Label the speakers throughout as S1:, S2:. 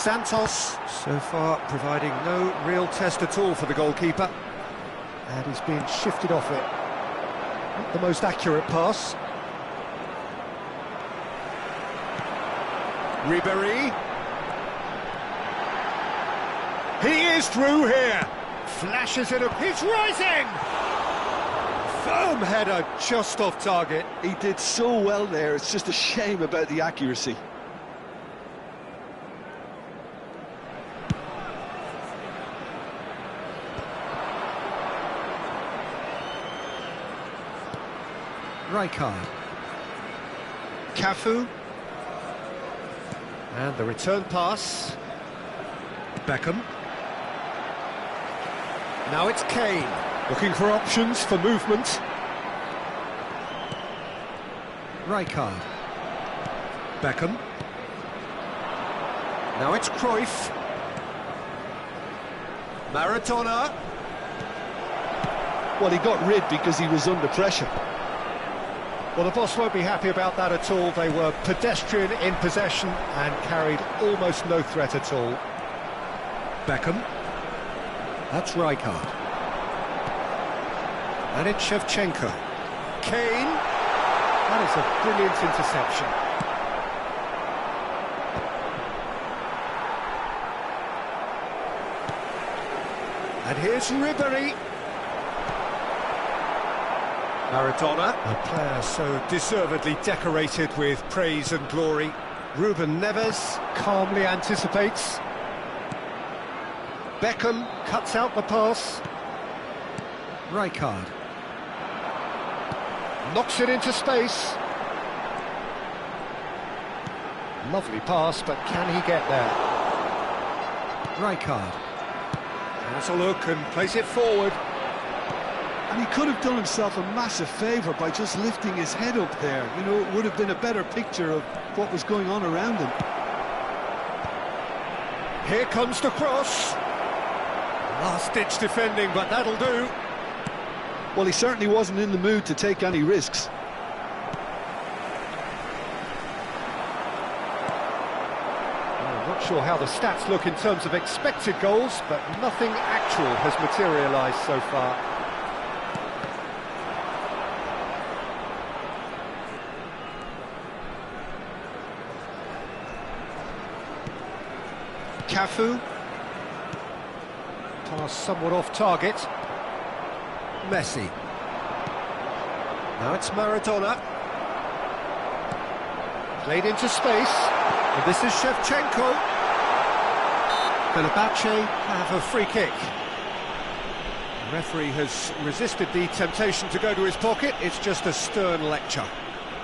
S1: Santos, so far providing no real test at all for the goalkeeper. And he's been shifted off it. Not the most accurate pass. Ribéry. He is through here. Flashes it up. He's rising! Firm header just off target.
S2: He did so well there, it's just a shame about the accuracy.
S1: Rijkaard. Cafu. And the return pass. Beckham. Now it's Kane, looking for options for movement. Rijkaard. Beckham. Now it's Cruyff. Maradona.
S2: Well, he got rid because he was under pressure.
S1: Well, the boss won't be happy about that at all. They were pedestrian in possession and carried almost no threat at all. Beckham. That's Rijkaard. And it's Shevchenko. Kane. That is a brilliant interception. And here's Ribéry. Maradona, a player so deservedly decorated with praise and glory. Ruben Neves calmly anticipates. Beckham cuts out the pass. Rijkaard. Knocks it into space. Lovely pass, but can he get there? Rijkaard. Has a look and plays it forward.
S2: And he could have done himself a massive favour by just lifting his head up there. You know, it would have been a better picture of what was going on around him.
S1: Here comes the cross. Last-ditch defending, but that'll do.
S2: Well, he certainly wasn't in the mood to take any risks.
S1: I'm not sure how the stats look in terms of expected goals, but nothing actual has materialised so far. Cafu. Pass somewhat off target. Messi. Now it's Maradona. Played into space. And this is Shevchenko. Fenerbahce have a free kick. The referee has resisted the temptation to go to his pocket. It's just a stern lecture.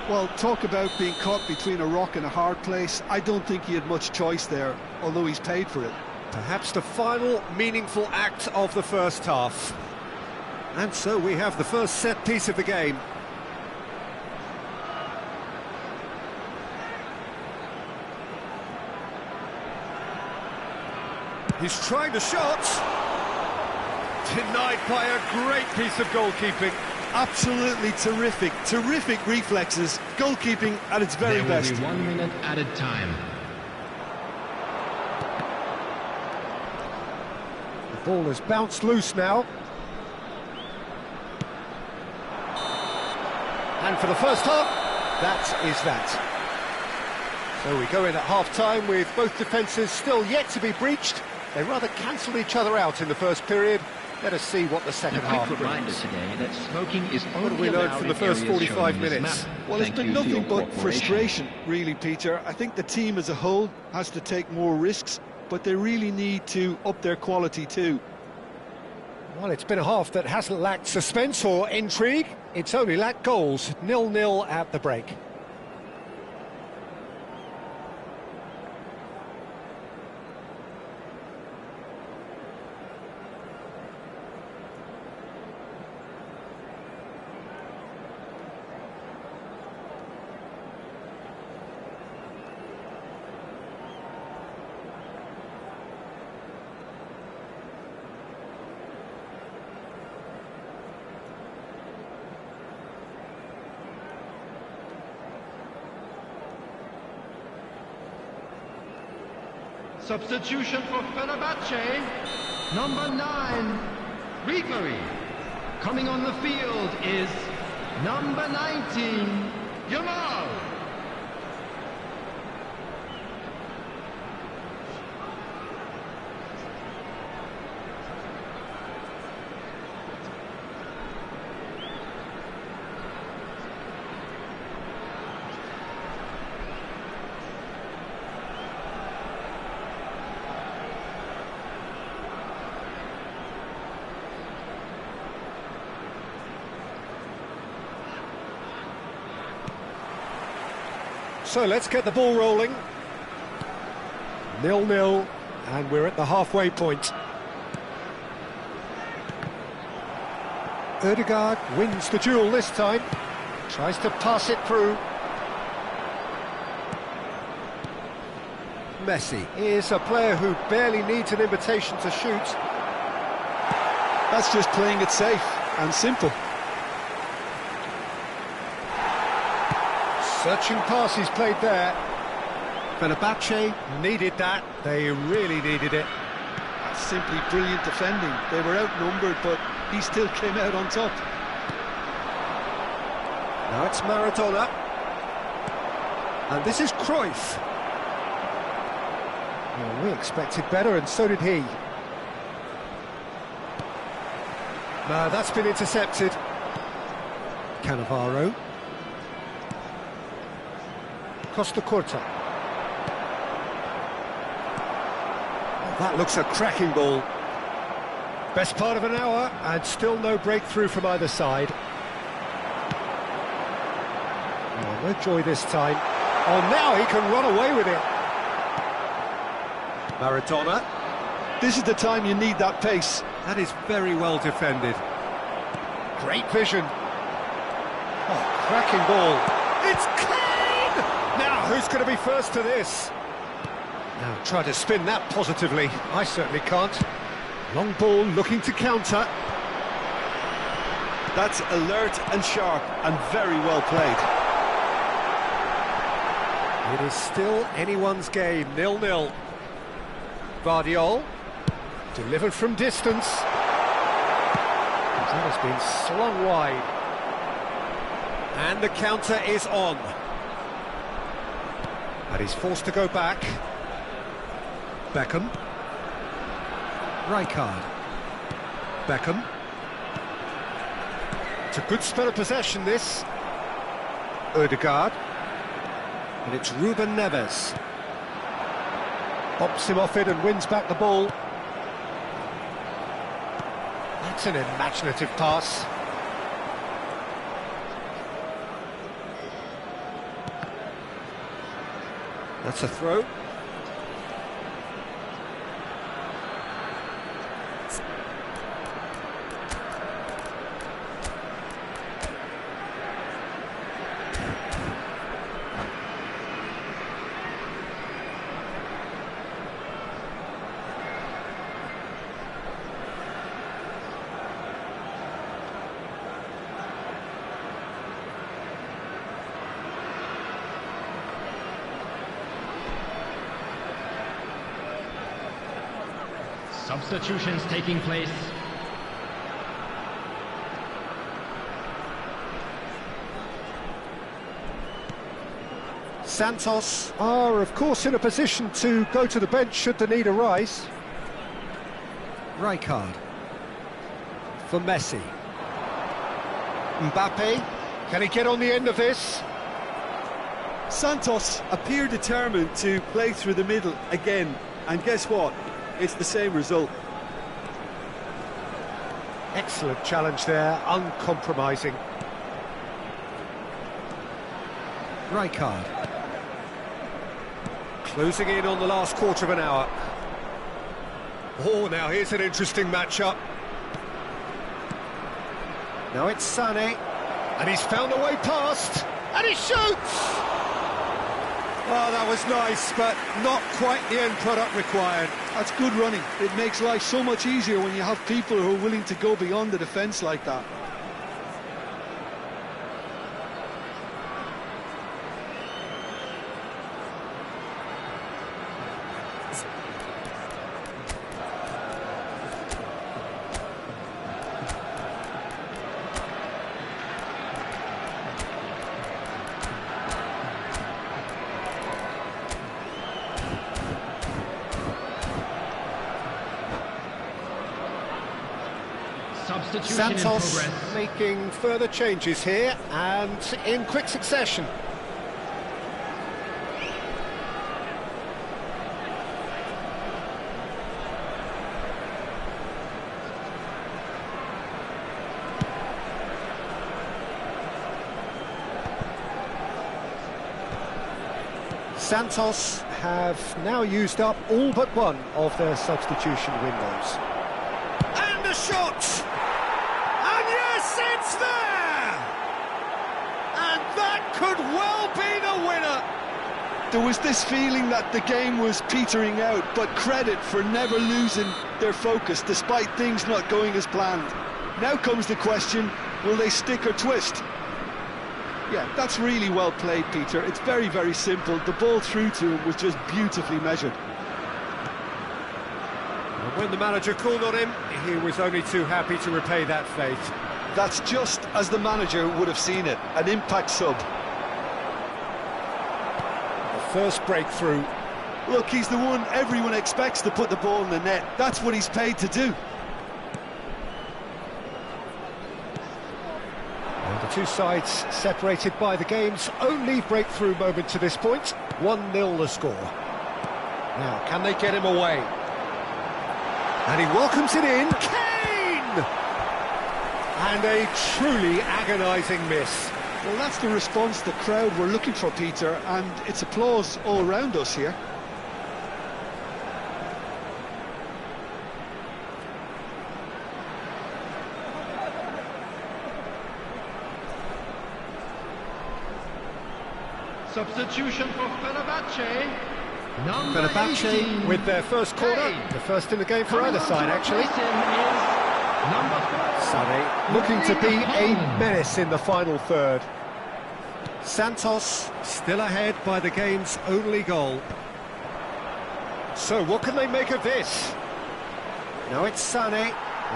S2: Well, talk about being caught between a rock and a hard place. I don't think he had much choice there, although he's paid for it.
S1: Perhaps the final meaningful act of the first half. And so we have the first set piece of the game. He's trying the shot. Denied by a great piece of goalkeeping.
S2: Absolutely terrific, terrific reflexes. Goalkeeping at its very best.
S3: There will be 1 minute added time.
S1: The ball has bounced loose now. And for the first half, that is that. So we go in at half-time with both defences still yet to be breached. They rather cancelled each other out in the first period. Let us see what the second half brings.
S3: Today that smoking is only
S1: what have we learned from the first 45 minutes?
S2: Well, it's been nothing but frustration, really, Peter. I think the team as a whole has to take more risks, but they really need to up their quality too.
S1: Well, it's been a half that hasn't lacked suspense or intrigue. It's only lacked goals. 0-0 at the break.
S3: Substitution for Fenerbahce, number 9, Ribery. Coming on the field is number 19, Yamal.
S1: So let's get the ball rolling. 0-0, and we're at the halfway point. Ødegaard wins the duel this time. Tries to pass it through. Messi is a player who barely needs an invitation to shoot.
S2: That's just playing it safe and simple.
S1: Searching pass he's played there. Fenerbahce needed that. They really needed it.
S2: That's simply brilliant defending. They were outnumbered, but he still came out on top.
S1: Now it's Maradona. And this is Cruyff. Well, we expected better, and so did he. No, that's been intercepted. Cannavaro. Costa Curta. That looks a cracking ball. Best part of an hour, and still no breakthrough from either side. Oh, no joy this time. Oh, now he can run away with it. Maradona.
S2: This is the time you need that pace.
S1: That is very well defended. Great vision. Oh, cracking ball. It's clean! Now, who's going to be first to this? Now, try to spin that positively. I certainly can't. Long ball looking to counter.
S2: That's alert and sharp and very well played.
S1: It is still anyone's game, 0-0. Vardiol, delivered from distance. That has been slung wide. And the counter is on. And he's forced to go back. Beckham. Rijkaard. Beckham. It's a good spell of possession, this. Ødegaard. And it's Ruben Neves. Bops him off it and wins back the ball. That's an imaginative pass. That's a throw.
S3: Substitutions taking place.
S1: Santos are, of course, in a position to go to the bench should the need arise. Rijkaard. For Messi. Mbappe. Can he get on the end of this?
S2: Santos appear determined to play through the middle again. And guess what? It's the same result.
S1: Excellent challenge there, uncompromising. Rijkaard. Closing in on the last quarter of an hour. Oh, now here's an interesting matchup. Now it's Sané, and he's found a way past, and he shoots! Oh, that was nice, but not quite the end product required.
S2: That's good running. It makes life so much easier when you have people who are willing to go beyond the defence like that.
S3: Substitution in
S1: Santos
S3: progress.
S1: making further changes here, and in quick succession. Santos have now used up all but one of their substitution windows. And a shot! And yes, it's there! And that could well be the winner!
S2: There was this feeling that the game was petering out, but credit for never losing their focus despite things not going as planned. Now comes the question, will they stick or twist? Yeah, that's really well played, Peter. It's very, very simple. The ball through to him was just beautifully measured.
S1: And when the manager called on him, he was only too happy to repay that faith.
S2: That's just as the manager would have seen it, an impact sub.
S1: The first breakthrough.
S2: Look, he's the one everyone expects to put the ball in the net. That's what he's paid to do.
S1: And the two sides separated by the game's only breakthrough moment to this point. 1-0 the score. Now, can they get him away? And he welcomes it in. Kane! And a truly agonising miss.
S2: Well, that's the response the crowd were looking for, Peter, and it's applause all around us here.
S3: Substitution for Fenerbahce. Number
S1: Fenerbahce
S3: 18.
S1: with their first corner.
S3: Kane.
S1: The first in the game for either side, actually.
S3: Number 4.
S1: Sané looking to be a menace in the final third. Santos still ahead by the game's only goal. So what can they make of this? Now it's Sané,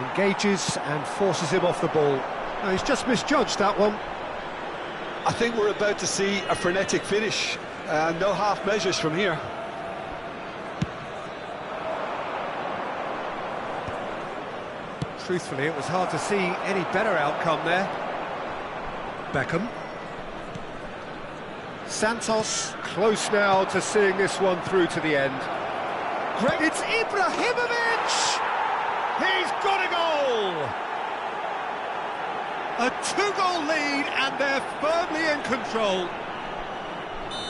S1: engages and forces him off the ball. No, he's just misjudged that one.
S2: I think we're about to see a frenetic finish. No half measures from here.
S1: Truthfully, it was hard to see any better outcome there. Beckham. Santos close now to seeing this one through to the end. Great, it's Ibrahimovic! He's got a goal! A two-goal lead and they're firmly in control.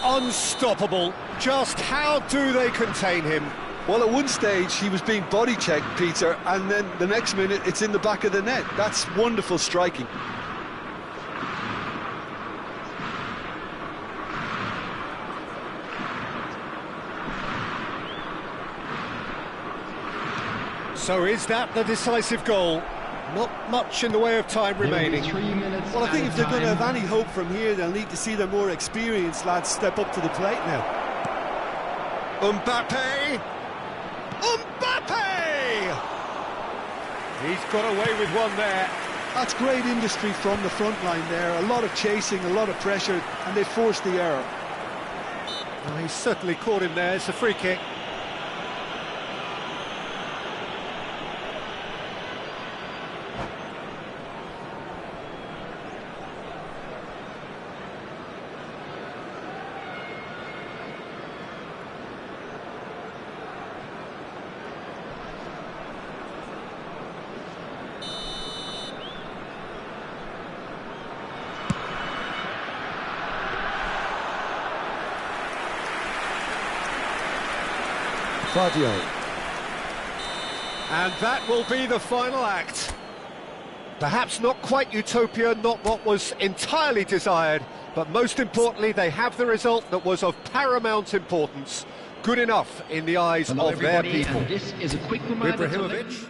S1: Unstoppable. Just how do they contain him?
S2: Well, at one stage he was being body checked, Peter, and then the next minute it's in the back of the net. That's wonderful striking.
S1: So is that the decisive goal? Not much in the way of time remaining.
S3: 3 minutes.
S2: Well, I think if they're going to have
S3: added
S2: any hope from here, they'll need to see their more experienced lads step up to the plate now.
S1: Mbappe! Mbappe! He's got away with one there.
S2: That's great industry from the front line there. A lot of chasing, a lot of pressure, and they forced the error.
S1: Well, he's certainly caught him there. It's a free kick.
S2: Claudio.
S1: And that will be the final act. Perhaps not quite utopia, not what was entirely desired, but most importantly, they have the result that was of paramount importance. Good enough in the eyes
S3: Hello,
S1: of their
S3: everybody,
S1: people.
S3: and this is a quick reminder to
S1: Ibrahimovic.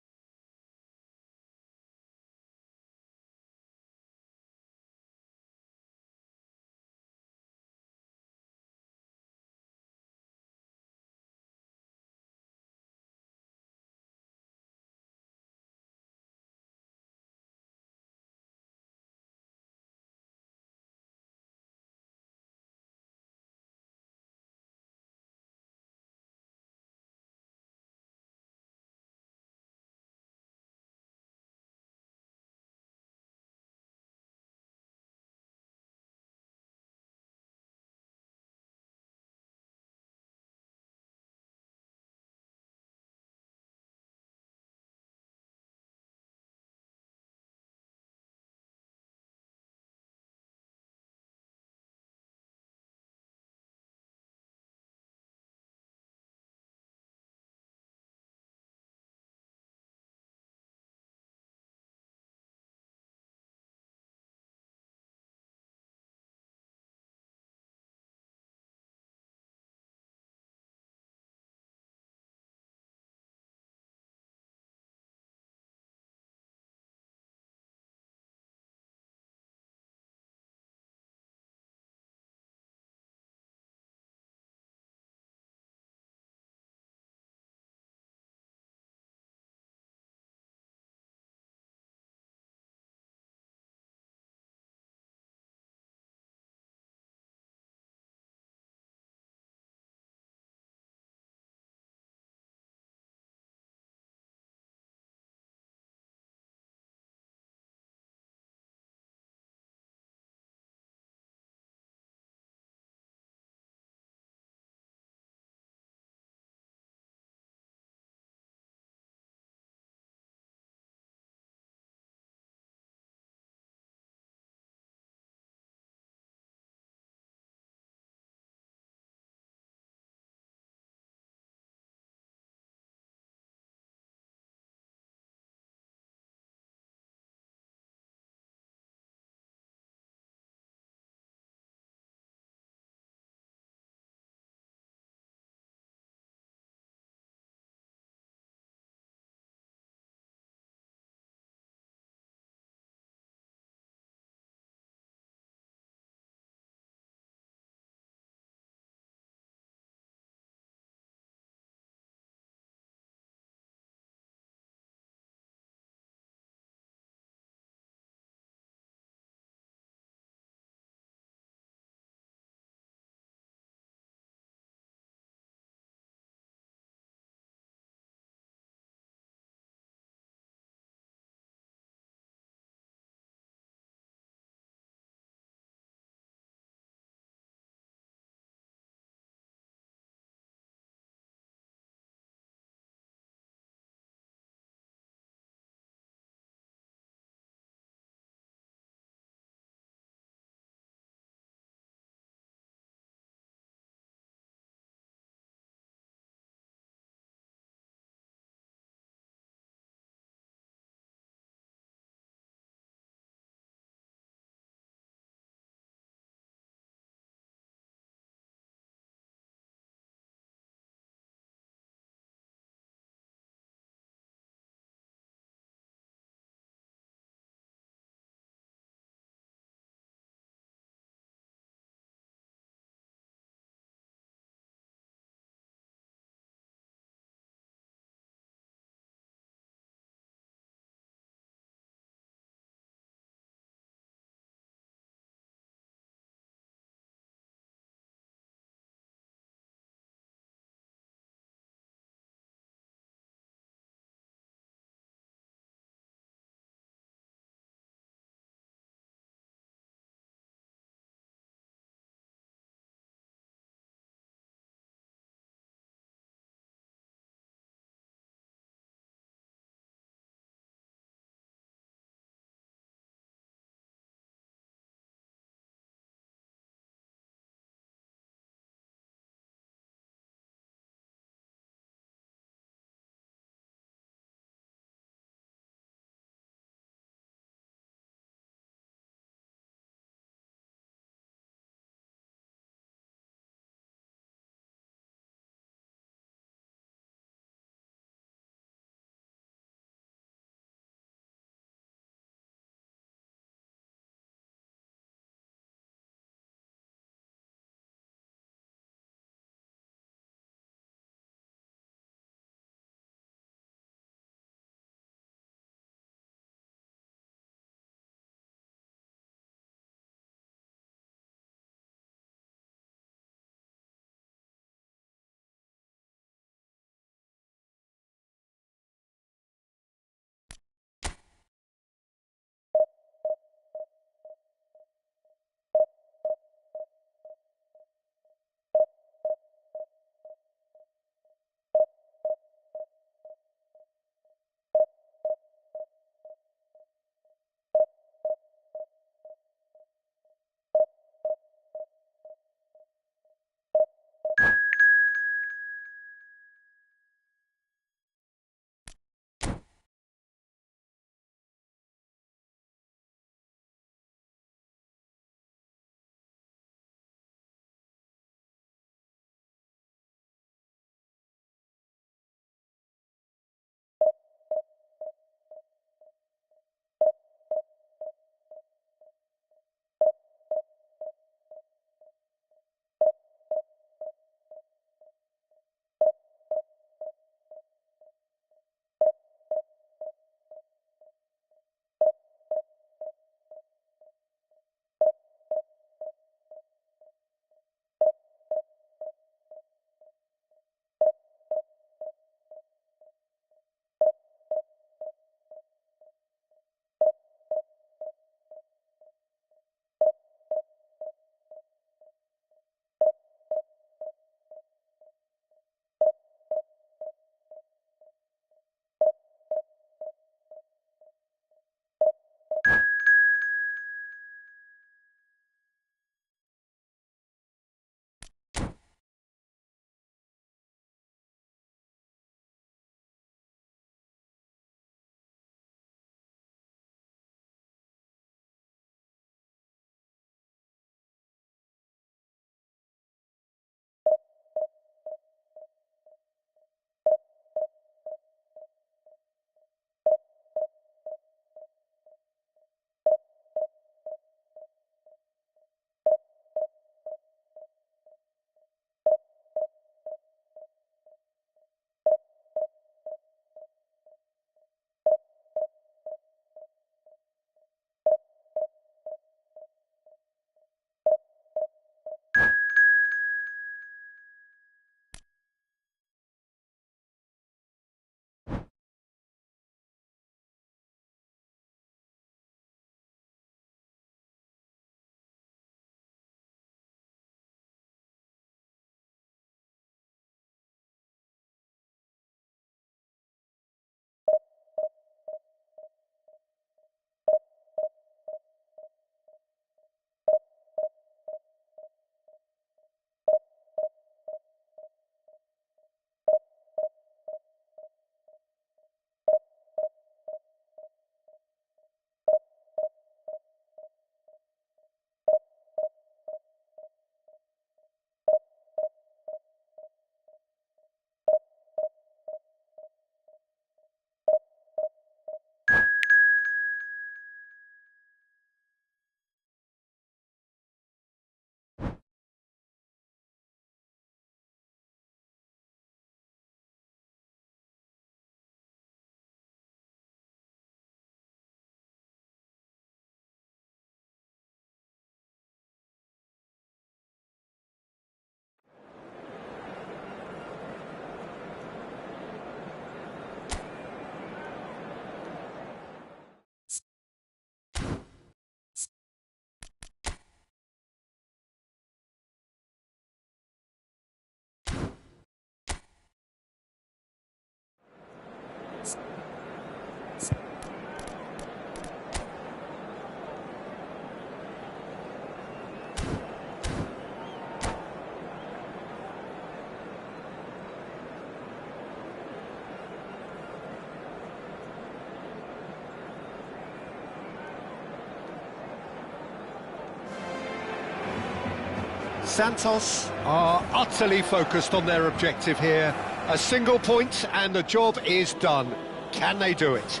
S1: Santos are utterly focused on their objective here. A single point and the job is done. Can they do it?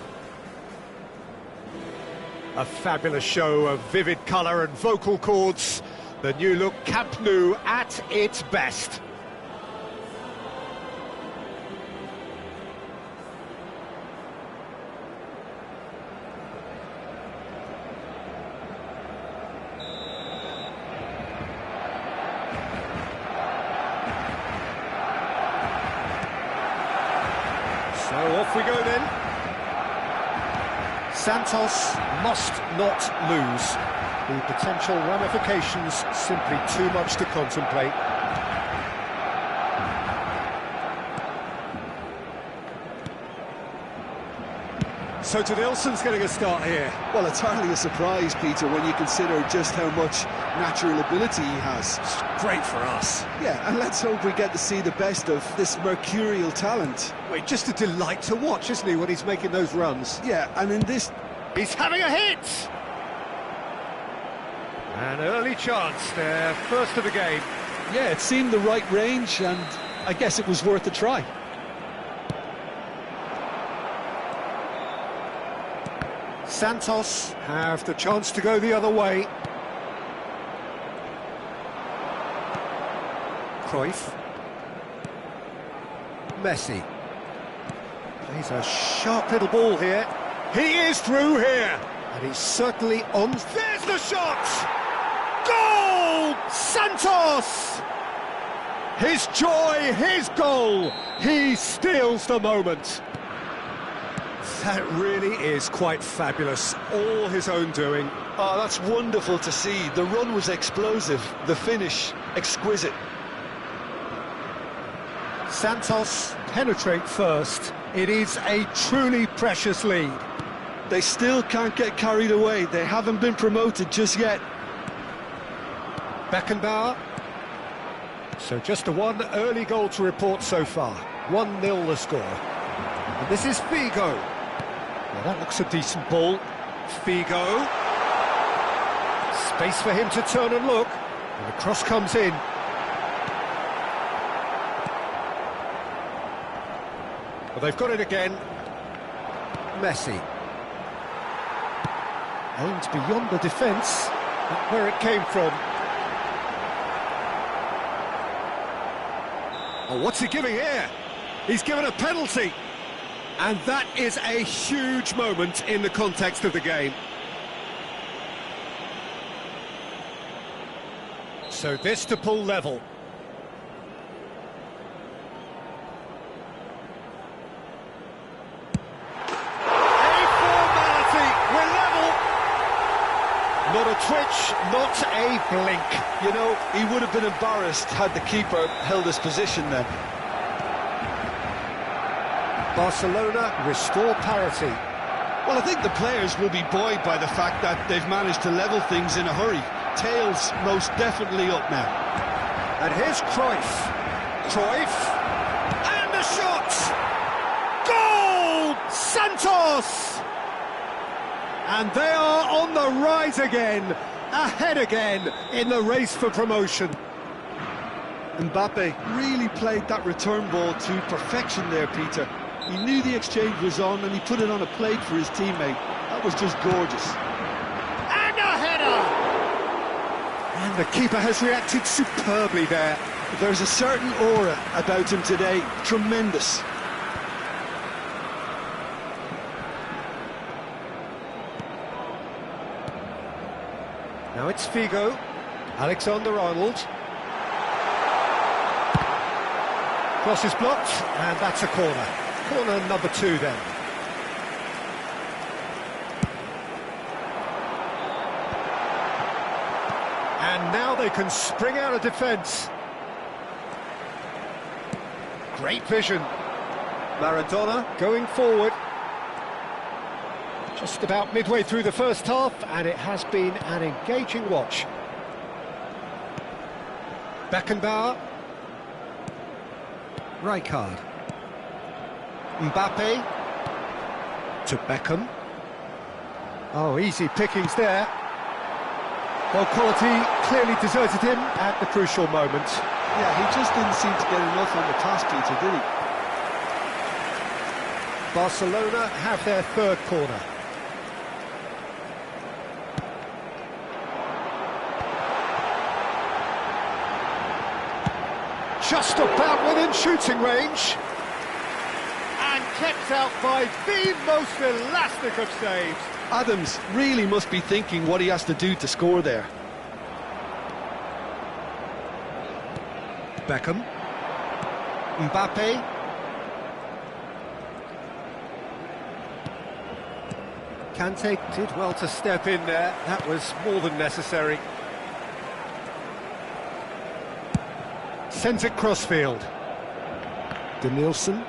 S1: A fabulous show of vivid colour and vocal cords. The new look Camp Nou at its best. So off we go then. Santos must not lose. The potential ramifications simply too much to contemplate. So Nilsson's getting a start here.
S2: Well, it's hardly a surprise, Peter, when you consider just how much natural ability he has.
S1: It's great for us.
S2: Yeah, and let's hope we get to see the best of this mercurial talent.
S1: Wait, just a delight to watch, isn't he, when he's making those runs?
S2: Yeah, and in this...
S1: He's having a hit! An early chance there, first of the game.
S2: Yeah, it seemed the right range, and I guess it was worth a try.
S1: Santos have the chance to go the other way. Cruyff. Messi. Plays a sharp little ball here. He is through here. And he's certainly on. There's the shot! Goal! Santos! His joy, his goal. He steals the moment. That really is quite fabulous, all his own doing.
S2: Oh, that's wonderful to see. The run was explosive, the finish exquisite.
S1: Santos penetrate first. It is a truly precious lead.
S2: They still can't get carried away. They haven't been promoted just yet.
S1: Beckenbauer. So just a one early goal to report so far. 1-0 the score. And this is Figo. Well, that looks a decent ball. Figo. Space for him to turn and look. And the cross comes in. Well, they've got it again. Messi. Aimed beyond the defence. Not where it came from. Oh, what's he giving here? He's given a penalty. And that is a huge moment in the context of the game. So this to pull level. A formality, we're level. Not a twitch, not a blink.
S2: You know, he would have been embarrassed had the keeper held his position then.
S1: Barcelona restore parity.
S2: Well, I think the players will be buoyed by the fact that they've managed to level things in a hurry. Tails most definitely up now.
S1: And here's Cruyff. Cruyff. And the shot! Goal! Santos! And they are on the rise again, ahead again in the race for promotion.
S2: Mbappe really played that return ball to perfection there, Peter. He knew the exchange was on and he put it on a plate for his teammate. That was just gorgeous.
S1: And a header! And the keeper has reacted superbly there.
S2: There's a certain aura about him today. Tremendous.
S1: Now it's Figo. Alexander-Arnold. Cross is blocked, and that's a corner. Corner number 2 then. And now they can spring out of defence. Great vision. Maradona going forward. Just about midway through the first half, and it has been an engaging watch. Beckenbauer. Rijkaard. Mbappe. To Beckham. Oh, easy pickings there. Well, quality clearly deserted him at the crucial moment.
S2: Yeah, he just didn't seem to get enough on the pass, Peter, did he?
S1: Barcelona have their third corner. Just about within shooting range. And kept out by the most elastic of saves.
S2: Adams really must be thinking what he has to do to score there.
S1: Beckham. Mbappe. Kante did well to step in there. That was more than necessary. Sends it crossfield. Denilson.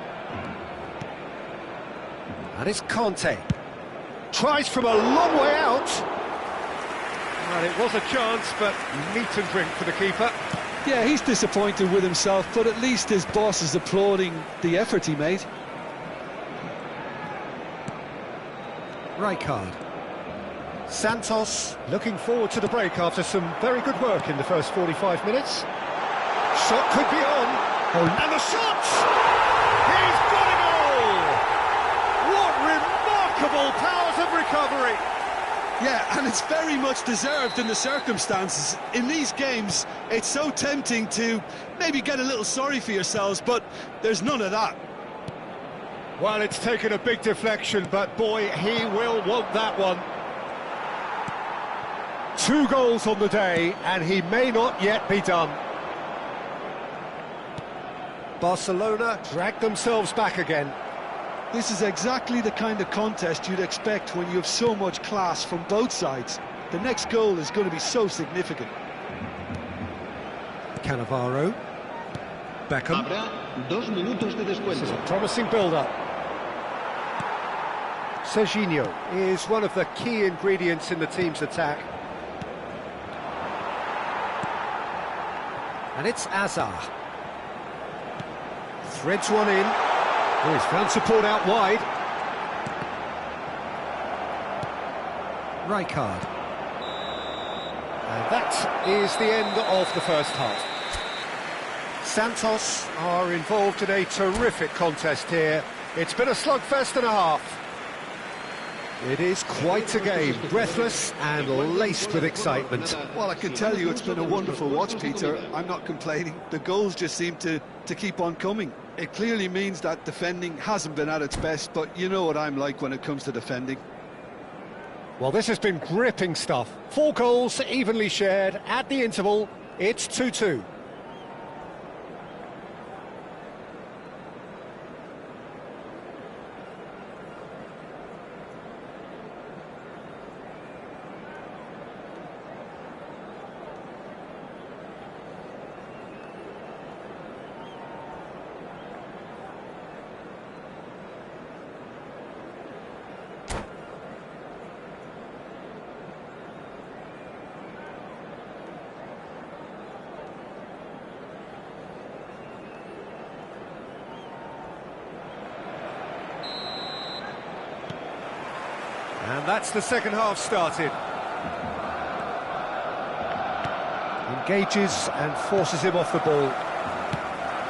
S1: And it's Kante. Tries from a long way out. Well, it was a chance, but meat and drink for the keeper.
S2: Yeah, he's disappointed with himself, but at least his boss is applauding the effort he made.
S1: Rijkaard. Santos looking forward to the break after some very good work in the first 45 minutes. Shot could be on. Oh, and the shot! He's got it all! What remarkable powers of recovery!
S2: Yeah, and it's very much deserved in the circumstances. In these games, it's so tempting to maybe get a little sorry for yourselves, but there's none of that.
S1: Well, it's taken a big deflection, but boy, he will want that one. 2 goals on the day, and he may not yet be done. Barcelona drag themselves back again.
S2: This is exactly the kind of contest you'd expect when you have so much class from both sides. The next goal is going to be so significant.
S1: Cannavaro. Beckham. This is a promising build-up. Serginho is one of the key ingredients in the team's attack. And it's Azar. Threads one in. Oh, he's found support out wide. Rijkaard. And that is the end of the first half. Santos are involved in a terrific contest here. It's been a slugfest and a half. It is quite a game, breathless and laced with excitement.
S2: Well, I can tell you it's been a wonderful watch, Peter. I'm not complaining. The goals just seem to keep on coming. It clearly means that defending hasn't been at its best, but you know what I'm like when it comes to defending.
S1: Well, this has been gripping stuff. 4 goals evenly shared at the interval. It's 2-2. And that's the second half started. Engages and forces him off the ball.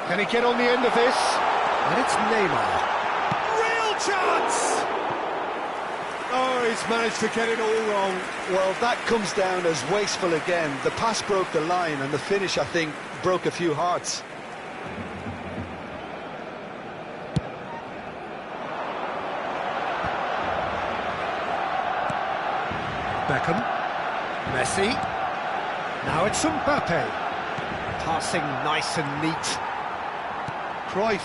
S1: Can he get on the end of this? And it's Neymar. Real chance! Oh, he's managed to get it all wrong.
S2: Well, that comes down as wasteful again. The pass broke the line and the finish, I think, broke a few hearts.
S1: Beckham. Messi. Now it's Mbappe. Passing nice and neat.
S2: Cruyff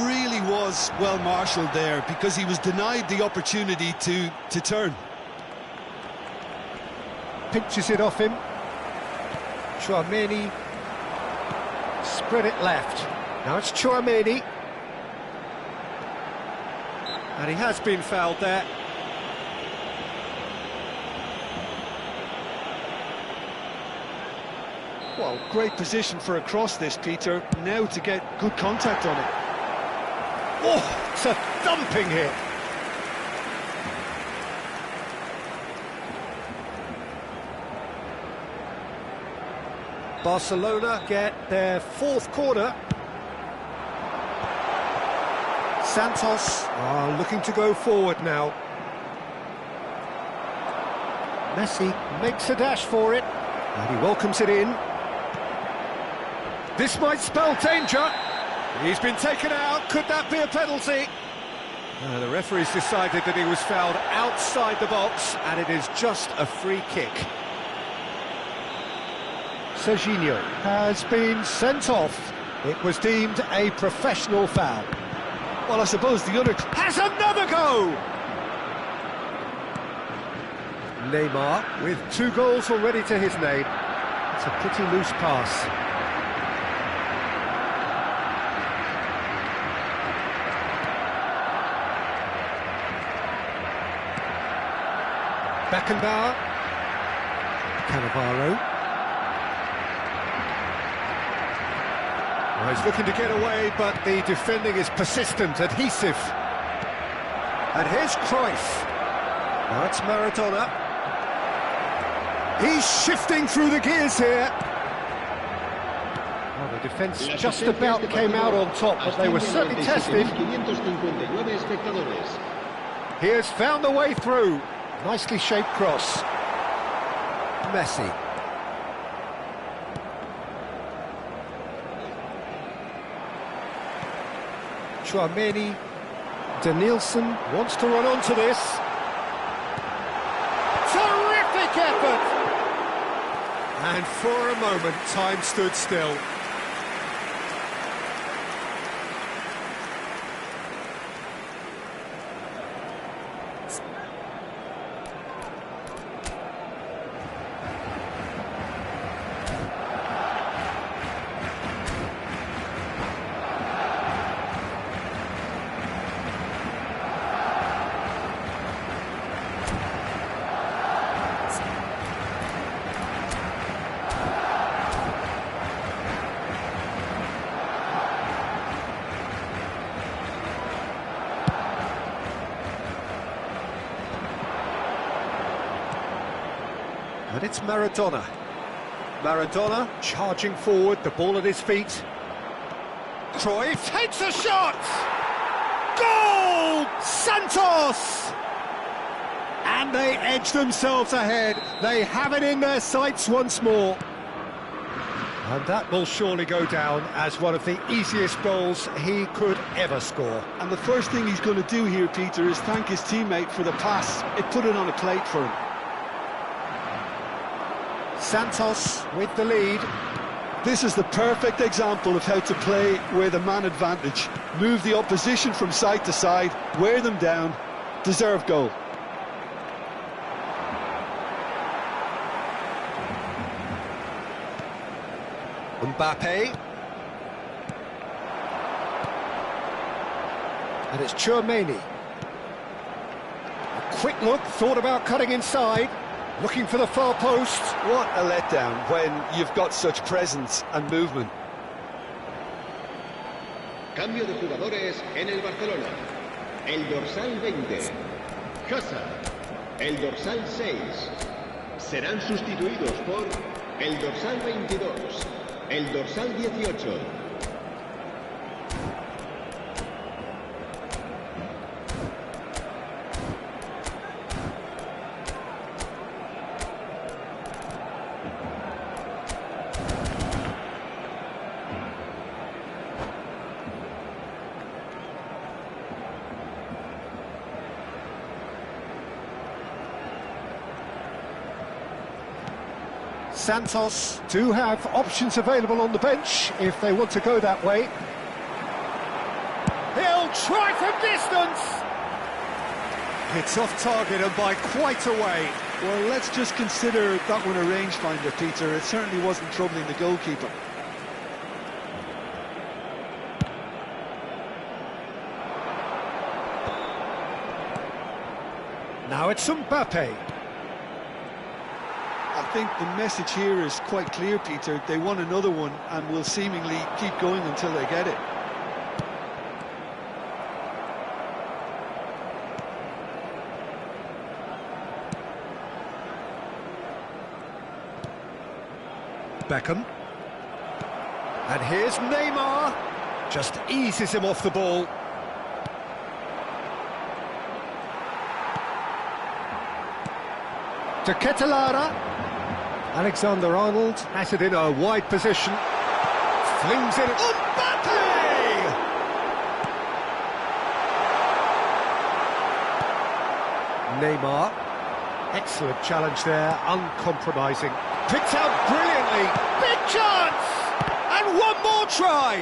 S2: really was well marshalled there because he was denied the opportunity to turn.
S1: Pinches it off him. Tchouaméni. Spread it left. Now it's Tchouaméni. And he has been fouled there.
S2: Well, great position for a cross this, Peter. Now to get good contact on it.
S1: Oh, it's a thumping hit. Barcelona get their fourth corner. Santos are looking to go forward now. Messi makes a dash for it, and he welcomes it in. This might spell danger. He's been taken out. Could that be a penalty? The referee's decided that he was fouled outside the box, and it is just a free kick. Serginho has been sent off. It was deemed a professional foul.
S2: Well, I suppose the other...
S1: Has another go! Neymar with 2 goals already to his name. It's a pretty loose pass. Beckenbauer. Cannavaro. Well, he's looking to get away, but the defending is persistent, adhesive. And here's Cruyff. Now it's Maradona. He's shifting through the gears here. Well, the defence just about came out on top, but they were certainly tested. He has found a way through. Nicely shaped cross. Messi. Chouameni. Danielson wants to run onto this. Terrific effort! And for a moment, time stood still. And it's Maradona. Maradona charging forward, the ball at his feet. Cruyff takes a shot! Goal! Santos! And they edge themselves ahead. They have it in their sights once more. And that will surely go down as one of the easiest goals he could ever score.
S2: And the first thing he's going to do here, Peter, is thank his teammate for the pass. It put it on a plate for him.
S1: Santos with the lead.
S2: This is the perfect example of how to play with a man advantage. Move the opposition from side to side, wear them down, deserve goal.
S1: Mbappe. And it's Chouameni. A quick look, thought about cutting inside. Looking for the far post.
S2: What a letdown when you've got such presence and movement.
S4: Cambio de jugadores en el Barcelona. El dorsal 20, Casa. El dorsal 6. Serán sustituidos por el dorsal 22, el dorsal 18.
S1: Santos do have options available on the bench if they want to go that way. He'll try from distance! It's off target and by quite a way.
S2: Well, let's just consider that one a rangefinder, Peter. It certainly wasn't troubling the goalkeeper.
S1: Now it's Mbappe.
S2: I think the message here is quite clear, Peter. They want another one and will seemingly keep going until they get it.
S1: Beckham. And here's Neymar. Just eases him off the ball. To Ketelara. Alexander-Arnold has it in a wide position. Flings it. Mbappe! Neymar. Excellent challenge there, uncompromising. Picked out brilliantly. Big chance! And one more try!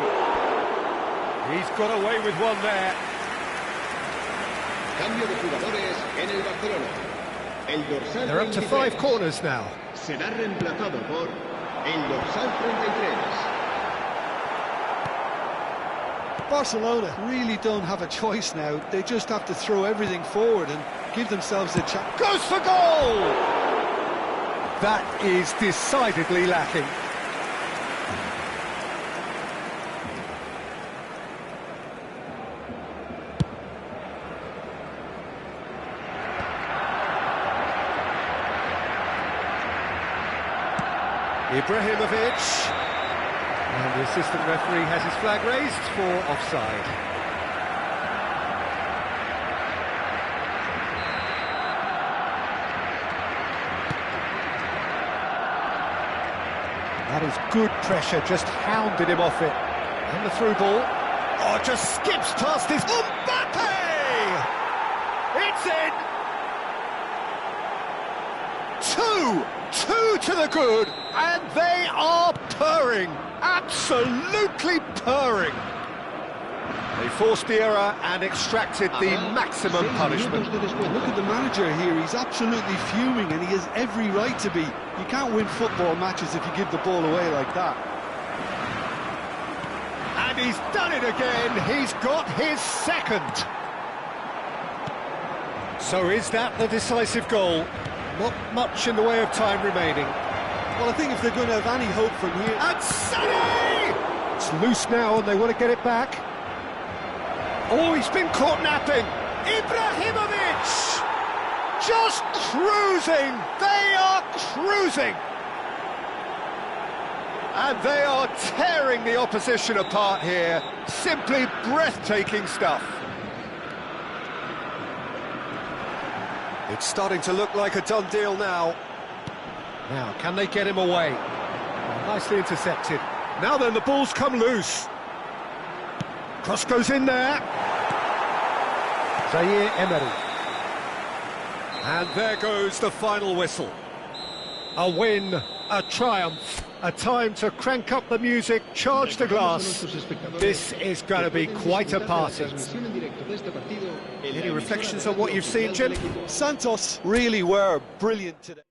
S1: He's got away with one there.
S4: Cambio de jugadores en el Barcelona. El dorsal
S1: They're up to
S4: 23
S1: 5 corners now.
S4: será reemplazado por el dorsal 33.
S2: Barcelona really don't have a choice now. They just have to throw everything forward and give themselves a chance.
S1: Goes for goal! That is decidedly lacking. Ibrahimovic. And the assistant referee has his flag raised for offside. That is good pressure, just hounded him off it. And the through ball. Oh, just skips past his... Mbappe! It's in! Two to the good, and they are purring, absolutely purring. They forced the error and extracted the maximum punishment.
S2: Look at the manager here, he's absolutely fuming and he has every right to be. You can't win football matches if you give the ball away like that.
S1: And he's done it again, he's got his second. So is that the decisive goal? Not much in the way of time remaining.
S2: Well, I think if they're going to have any hope from here...
S1: And Sonny! It's loose now and they want to get it back. Oh, he's been caught napping. Ibrahimovic! Just cruising! They are cruising! And they are tearing the opposition apart here. Simply breathtaking stuff. It's starting to look like a done deal now. Now, can they get him away? Nicely intercepted. Now then, the ball's come loose. Cross goes in there. Zaire Emery. And there goes the final whistle. A win, a triumph, a time to crank up the music, charge the glass. This is going to be quite a party. Any reflections on what you've seen, Jim?
S2: Santos really were brilliant today.